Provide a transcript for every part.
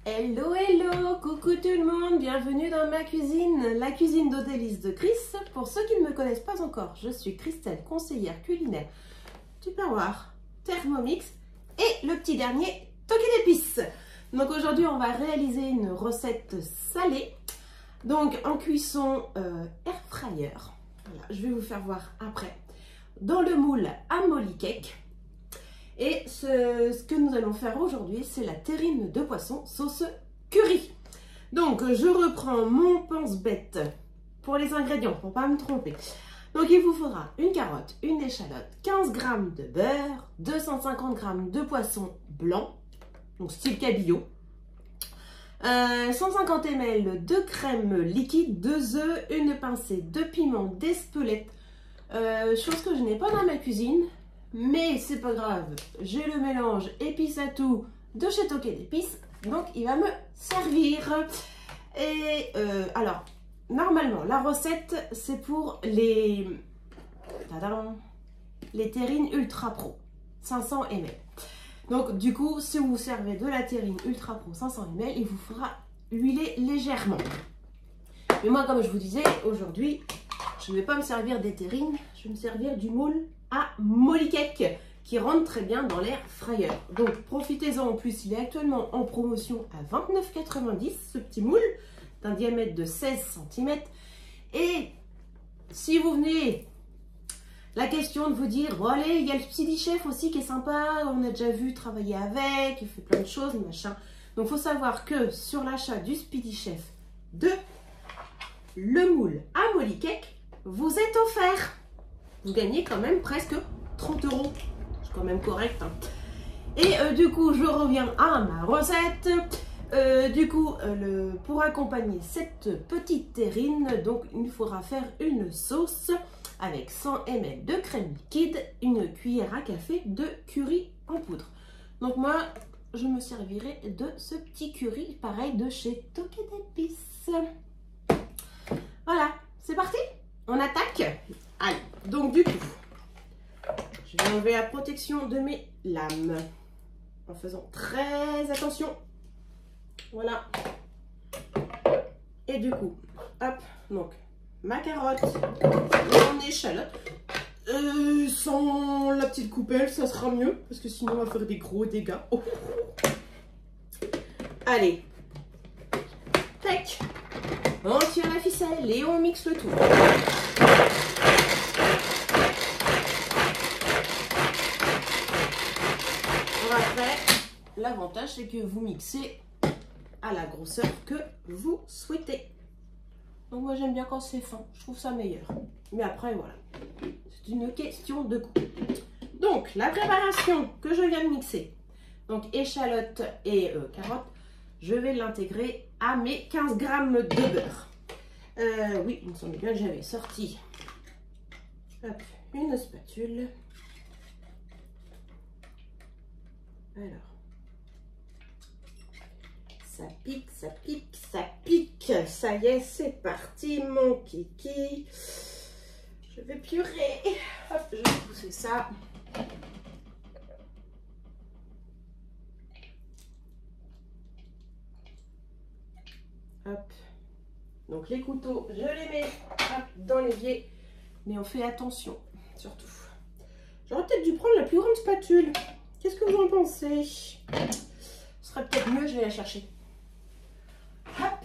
Hello, hello, coucou tout le monde, bienvenue dans ma cuisine, la cuisine d'Odélis de Chris. Pour ceux qui ne me connaissent pas encore, je suis Christelle, conseillère culinaire du Tupperware Thermomix et le petit dernier, Toki d'épices. Donc aujourd'hui, on va réaliser une recette salée, donc en cuisson air fryer. Voilà, je vais vous faire voir après. Dans le moule à molly cake. Et ce que nous allons faire aujourd'hui, c'est la terrine de poisson sauce curry. Donc, je reprends mon pense-bête pour les ingrédients, pour ne pas me tromper. Donc, il vous faudra une carotte, une échalote, 15 g de beurre, 250 g de poisson blanc, donc style cabillaud, 150 ml de crème liquide, 2 œufs, une pincée de piment d'Espelette, chose que je n'ai pas dans ma cuisine. Mais c'est pas grave, j'ai le mélange épices à tout de chez Toki d'épices, donc il va me servir. Et alors, normalement, la recette, c'est pour les terrines ultra pro, 500 ml. Donc du coup, si vous servez de la terrine ultra pro 500 ml, il vous faudra huiler légèrement. Mais moi, comme je vous disais, aujourd'hui, je ne vais pas me servir des terrines, je vais me servir du moule à molly cake qui rentre très bien dans l'air fryer. Donc profitez-en, en plus il est actuellement en promotion à 29,90 ce petit moule d'un diamètre de 16 cm. Et si vous venez, la question de vous dire bon allez, il y a le Speedy Chef aussi qui est sympa, on a déjà vu travailler avec, il fait plein de choses machin. Donc il faut savoir que sur l'achat du Speedy Chef de le moule à molly cake, vous êtes offert. Vous gagnez quand même presque 30 €. C'est quand même correct. Hein. Et du coup, je reviens à ma recette. Pour accompagner cette petite terrine, donc il nous faudra faire une sauce avec 100 ml de crème liquide, une cuillère à café de curry en poudre. Donc moi, je me servirai de ce petit curry, pareil de chez Toki d'épices. Voilà, c'est parti. On attaque. Allez, donc du coup, je vais enlever la protection de mes lames en faisant très attention. Voilà. Et du coup, hop, donc ma carotte, mon échalote. Sans la petite coupelle, ça sera mieux parce que sinon on va faire des gros dégâts. Oh. Allez, tac, on tire la ficelle et on mixe le tout. Après, l'avantage c'est que vous mixez à la grosseur que vous souhaitez. Donc moi j'aime bien quand c'est fin, je trouve ça meilleur. Mais après voilà, c'est une question de goût. Donc la préparation que je viens de mixer, donc échalote et carotte, je vais l'intégrer à mes 15 g de beurre. Oui, il me semble bien que j'avais sorti hop, une spatule. Alors, ça pique, ça pique, ça pique. Ça y est, c'est parti, mon kiki. Je vais purer. Hop, je vais pousser ça. Hop. Donc les couteaux, je les mets hop, dans l'évier. Mais on fait attention, surtout. J'aurais peut-être dû prendre la plus grande spatule. Qu'est-ce que vous en pensez? Ce serait peut-être mieux, je vais la chercher. Hop.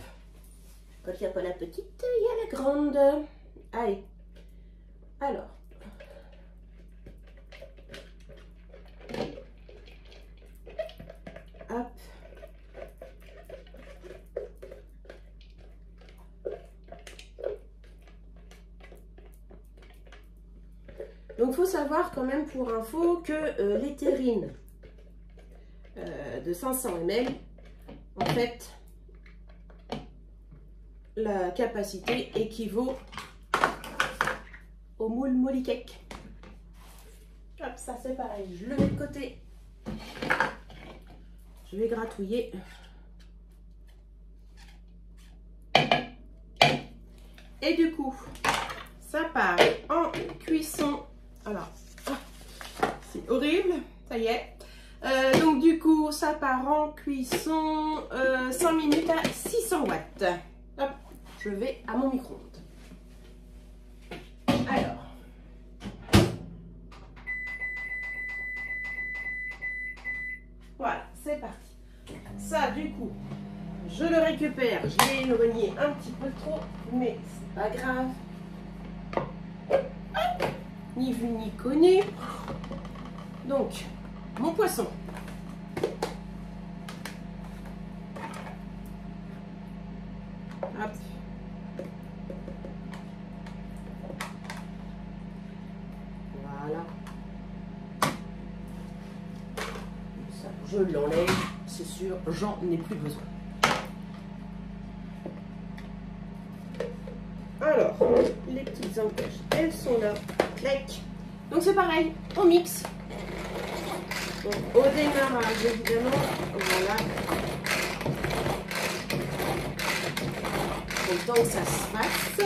Quand il n'y a pas la petite, il y a la grande. Allez. Alors. Hop. Donc, il faut savoir quand même pour info que les terrines de 500 ml, en fait, la capacité équivaut au moule molly cake. Hop, ça c'est pareil, je le mets de côté. Je vais gratouiller. Et du coup, ça part en cuisson. Alors, c'est horrible, ça y est. Donc du coup, ça part en cuisson 5 minutes à 600 watts. Hop, je vais à mon micro-ondes. Alors, voilà, c'est parti. Ça, du coup, je le récupère. Je l'ai éloigné un petit peu trop, mais c'est pas grave. Ni vu ni connu. Donc, mon poisson. Hop. Voilà. Ça, je l'enlève, c'est sûr, j'en ai plus besoin. Alors, les petites encages, elles sont là. Clac. Donc c'est pareil, on mixe. Donc, au démarrage, évidemment, voilà. Le temps que ça se fasse.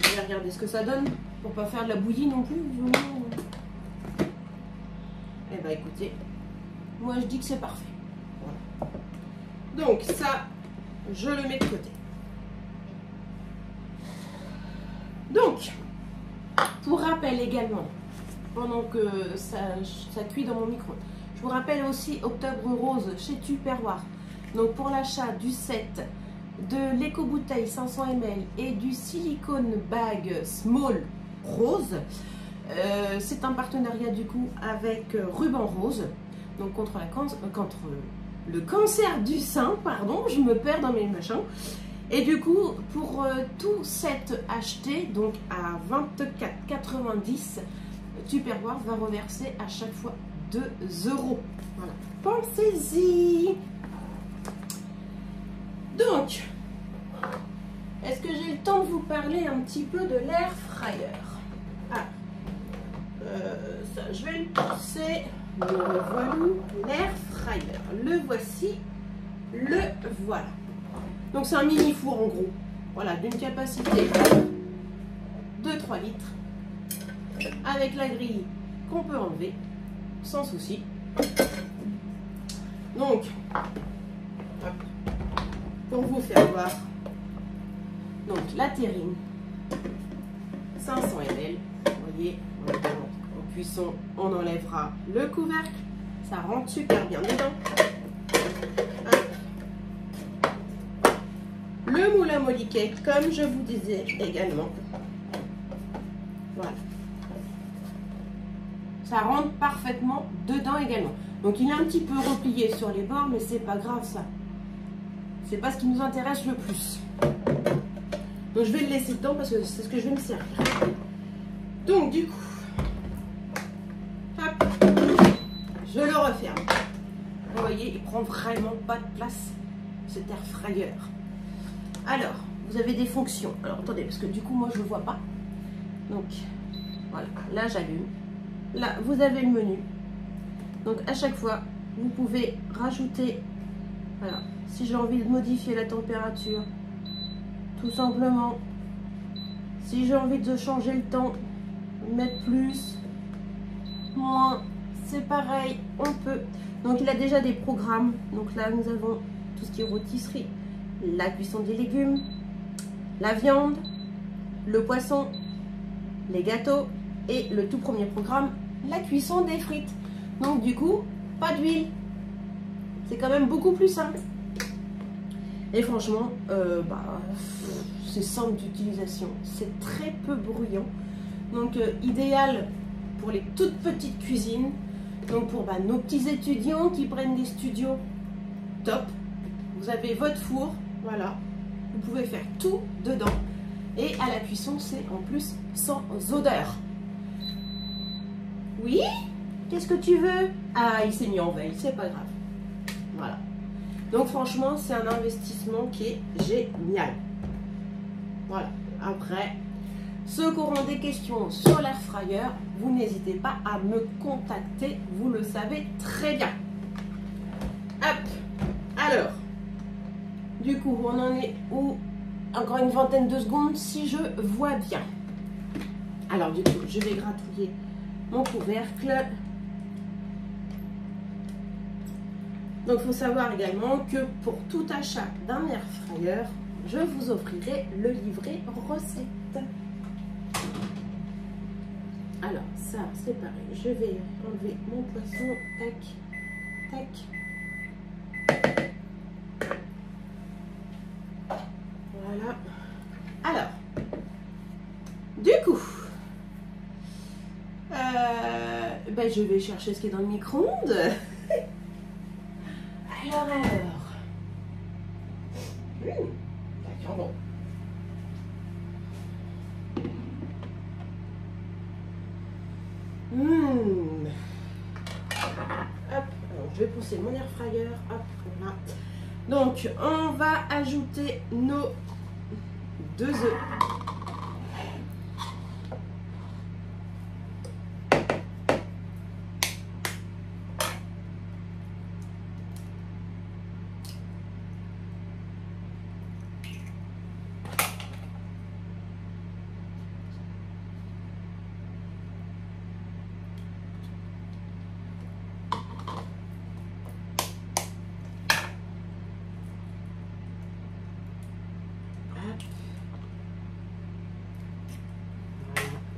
Je vais regarder ce que ça donne pour pas faire de la bouillie non plus. Eh ben écoutez, moi je dis que c'est parfait. Voilà. Donc ça, je le mets de côté. Donc, pour rappel également, pendant que ça cuit dans mon micro, je vous rappelle aussi Octobre Rose chez Tupperware. Donc pour l'achat du set de l'éco-bouteille 500 ml et du silicone bag small rose, c'est un partenariat du coup avec Ruban Rose, donc contre le cancer du sein, pardon, je me perds dans mes machins. Et du coup, pour tout set acheté, donc à 24,90 €, Tupperware va reverser à chaque fois 2 €. Voilà, pensez-y. Donc, est-ce que j'ai le temps de vous parler un petit peu de l'air fryer? Ah, ça, je vais le pousser. Le voilà, l'air fryer. Le voici, le voilà. Donc c'est un mini four en gros, voilà, d'une capacité de 3 litres, avec la grille qu'on peut enlever sans souci. Donc, hop, pour vous faire voir, donc la terrine, 500 ml, vous voyez, en cuisson, on enlèvera le couvercle, ça rentre super bien dedans. Le moule à moliquet, comme je vous disais également. Voilà. Ça rentre parfaitement dedans également. Donc il est un petit peu replié sur les bords, mais c'est pas grave ça. C'est pas ce qui nous intéresse le plus. Donc je vais le laisser dedans parce que c'est ce que je vais me servir. Donc du coup, hop, je le referme. Vous voyez, il prend vraiment pas de place, cet air fryer. Alors, vous avez des fonctions. Alors, attendez, parce que du coup, moi, je ne vois pas. Donc, voilà. Là, j'allume. Là, vous avez le menu. Donc, à chaque fois, vous pouvez rajouter... Voilà. Si j'ai envie de modifier la température, tout simplement. Si j'ai envie de changer le temps, mettre plus, moins, c'est pareil, on peut. Donc, il a déjà des programmes. Donc là, nous avons tout ce qui est rôtisserie, la cuisson des légumes, la viande, le poisson, les gâteaux et le tout premier programme, la cuisson des frites. Donc du coup, pas d'huile. C'est quand même beaucoup plus simple. Et franchement, c'est simple d'utilisation. C'est très peu bruyant. Donc idéal pour les toutes petites cuisines. Donc pour nos petits étudiants qui prennent des studios, top. Vous avez votre four. Voilà, vous pouvez faire tout dedans. Et à la cuisson, c'est en plus sans odeur. Oui? Qu'est-ce que tu veux? Ah, il s'est mis en veille, c'est pas grave. Voilà. Donc franchement, c'est un investissement qui est génial. Voilà. Après, ceux qui auront des questions sur l'air fryer, vous n'hésitez pas à me contacter. Vous le savez très bien. Hop. Alors. Du coup, on en est où? Encore une vingtaine de secondes, si je vois bien. Alors, du coup, je vais gratouiller mon couvercle. Donc, il faut savoir également que pour tout achat d'un air fryer, je vous offrirai le livret recette. Alors, ça, c'est pareil. Je vais enlever mon poisson. Tac, tac. Voilà. Alors, du coup, ben, je vais chercher ce qui est dans le micro-ondes. Alors. D'accord, bon. Hop, alors je vais pousser mon air fryer. Hop, voilà. Donc, on va ajouter nos 2 œufs.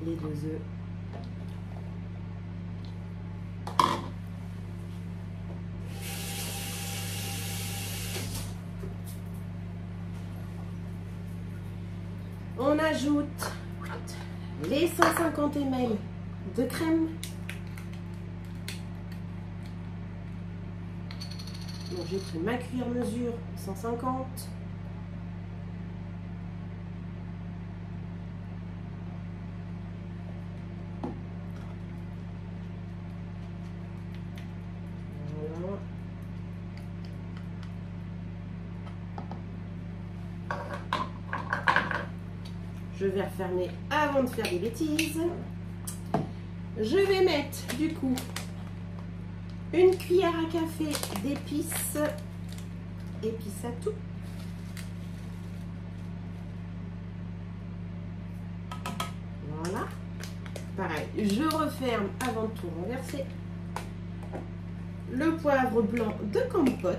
Les 2 œufs. On ajoute les 150 ml de crème. Donc j'ai pris ma cuillère mesure 150. Je vais refermer avant de faire des bêtises. Je vais mettre du coup une cuillère à café d'épices, épices à tout. Voilà. Pareil, je referme avant de tout renverser. Le poivre blanc de compote.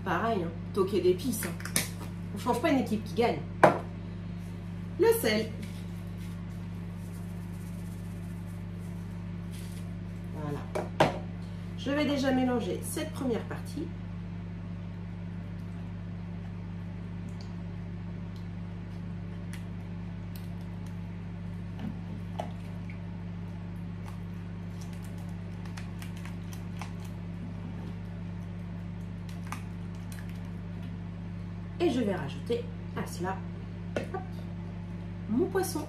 Pareil, hein, toqué d'épices. Hein. On ne change pas une équipe qui gagne. Le sel. Voilà. Je vais déjà mélanger cette première partie. Et je vais rajouter à cela hop, mon poisson.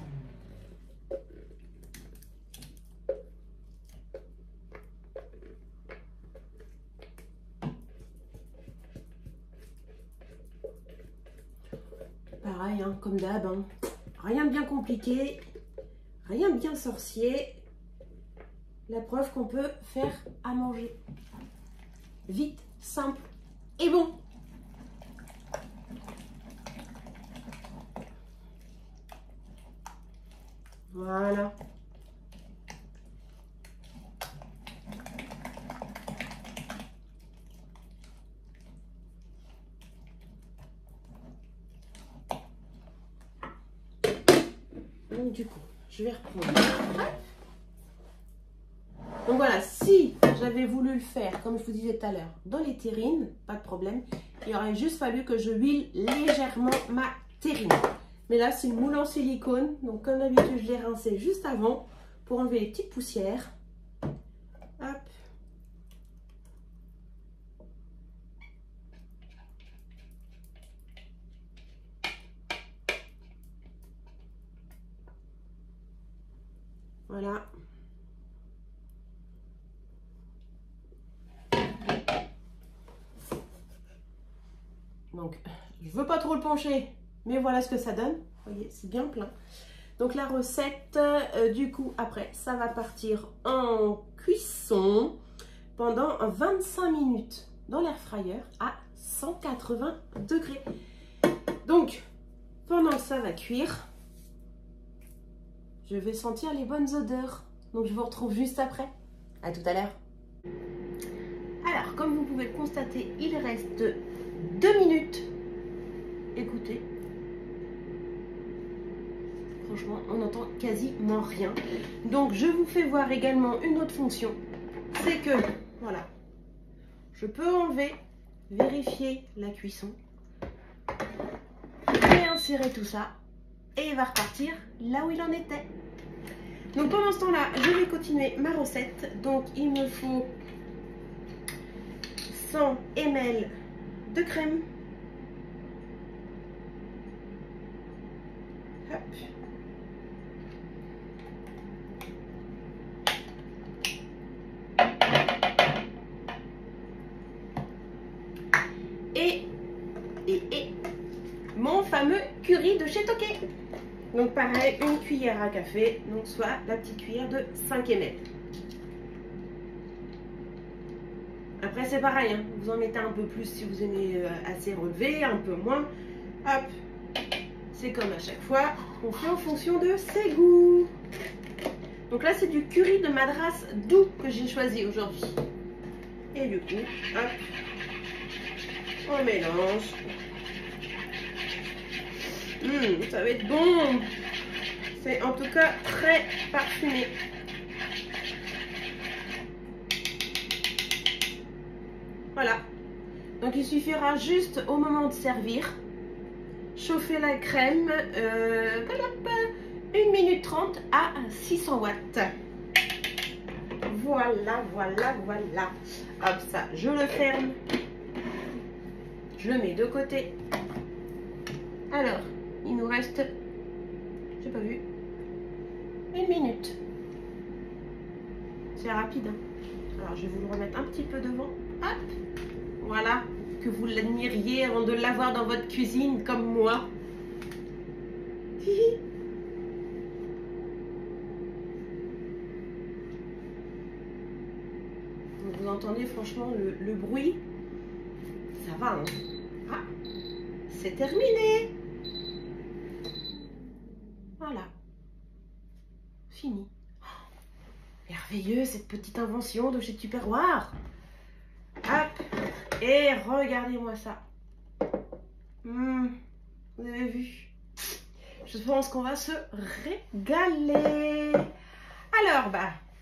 Pareil, hein, comme d'hab, hein. Rien de bien compliqué, rien de bien sorcier. La preuve qu'on peut faire à manger. Vite, simple et bon. Voilà. Donc du coup, je vais reprendre. Donc voilà, si j'avais voulu le faire, comme je vous disais tout à l'heure, dans les terrines, pas de problème. Il aurait juste fallu que je huile légèrement ma terrine. Mais là, c'est le moule en silicone. Donc, comme d'habitude, je l'ai rincé juste avant pour enlever les petites poussières. Hop. Voilà. Donc, je veux pas trop le pencher. Mais voilà ce que ça donne. Vous voyez, c'est bien plein. Donc la recette, du coup, après, ça va partir en cuisson pendant 25 minutes dans l'air fryer à 180 degrés. Donc, pendant que ça va cuire, je vais sentir les bonnes odeurs. Donc, je vous retrouve juste après. À tout à l'heure. Alors, comme vous pouvez le constater, il reste 2 minutes. Écoutez. Franchement, on n'entend quasiment rien. Donc, je vous fais voir également une autre fonction. C'est que, voilà, je peux enlever, vérifier la cuisson, réinsérer tout ça, et il va repartir là où il en était. Donc, pendant ce temps-là, je vais continuer ma recette. Donc, il me faut 100 ml de crème. Hop. Et mon fameux curry de chez Tokay. Donc pareil, une cuillère à café, donc soit la petite cuillère de 5 ml. Après c'est pareil, hein, vous en mettez un peu plus si vous aimez assez relevé, un peu moins. Hop, c'est comme à chaque fois, on fait en fonction de ses goûts. Donc là c'est du curry de madras doux que j'ai choisi aujourd'hui. Et du coup, hop, on mélange. Ça va être bon. C'est en tout cas très parfumé. Voilà. Donc il suffira juste au moment de servir, chauffer la crème 1 minute 30 à 600 watts. Voilà, voilà, voilà. Hop, ça, je le ferme. Je le mets de côté. Alors, il nous reste, j'ai pas vu, 1 minute. C'est rapide, hein. Alors, je vais vous le remettre un petit peu devant. Hop, voilà, que vous l'admiriez avant de l'avoir dans votre cuisine comme moi. Donc, vous entendez franchement le bruit. Ça va, hein. Ah, c'est terminé. Voilà. Fini. Oh, merveilleux cette petite invention de chez Tupperware. Hop. Et regardez-moi ça. Vous avez vu? Je pense qu'on va se régaler. Alors,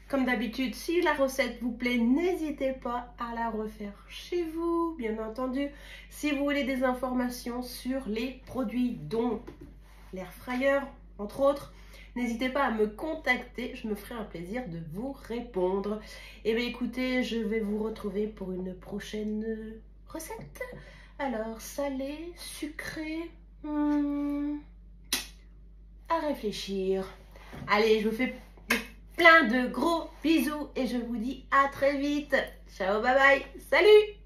comme d'habitude, si la recette vous plaît, n'hésitez pas à la refaire chez vous, bien entendu. Si vous voulez des informations sur les produits, dont l'air fryer, entre autres, n'hésitez pas à me contacter, je me ferai un plaisir de vous répondre. Et bien écoutez, je vais vous retrouver pour une prochaine recette. Alors, salé, sucré, à réfléchir. Allez, je vous fais plein de gros bisous et je vous dis à très vite. Ciao, bye bye, salut!